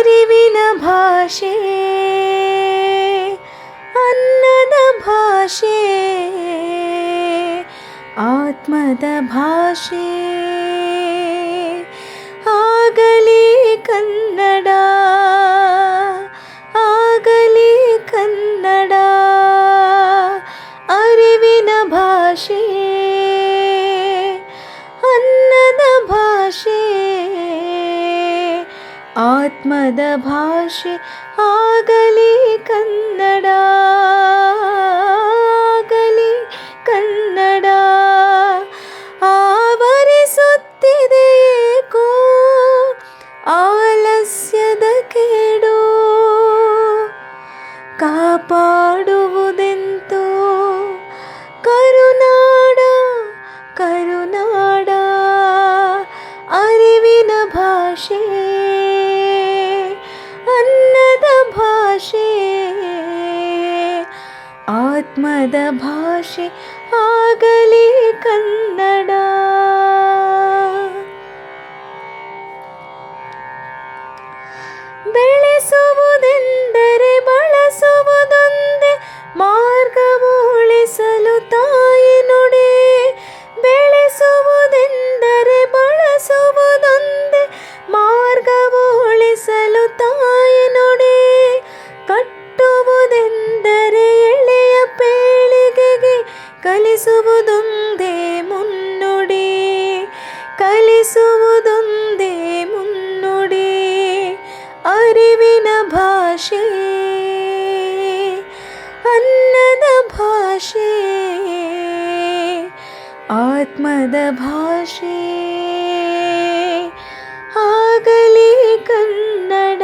ಅರಿವಿನ ಭಾಷೆ, ಅನ್ನದ ಭಾಷೆ, ಆತ್ಮದ ಭಾಷೆ ಆಗಲಿ ಕನ್ನಡ, ಆಗಲಿ ಕನ್ನಡ. ಅರಿವಿನ ಭಾಷೆ, ಅನ್ನದ ಭಾಷೆ, ಆತ್ಮದ ಭಾಷೆ ಆಗಲಿ ಕನ್ನಡ, ಆಗಲಿ ಕನ್ನಡ. ಆವರಿಸುತ್ತಿದೆ ಏಕೋ ಆಲಸ್ಯದ ಕೇಡು, ಕಾಪಾಡುವುದೆಂತೋ ಕರುನಾಡ, ಕರುನಾಡ. ಅರಿವಿನ ಭಾಷೆ, ಅನ್ನದ ಭಾಷೆ, ಆತ್ಮದ ಭಾಷೆ ಆಗಲಿ ಕನ್ನಡ. ಬೆಳೆಸುವುದೆಂದರೆ ಬಳಸುವುದೊಂದೇ ಮಾರ್ಗವು ಉಳಿಸಲು ತಾಯಿ ನುಡಿ. ಬೆಳೆಸುವುದೆಂದರೆ ಬಳಸುವುದೊಂದೇ ಮಾರ್ಗವು ಉಳಿಸಲು ತಾಯಿ ನುಡಿ. ಕಟ್ಟುವುದೆಂದರೆ ಎಳೆಯ ಪೀಳಿಗೆಗೆ ಕಲಿಸುವುದೊಂದೇ ಮುನ್ನುಡಿ, ಕಲಿಸುವುದೊಂದೇ ಮುನ್ನುಡಿ. ಅರಿವಿನ ಭಾಷೆ, ಅನ್ನದ ಭಾಷೆ, ಆತ್ಮದ ಭಾಷೆ ಆಗಲಿ ಕನ್ನಡ.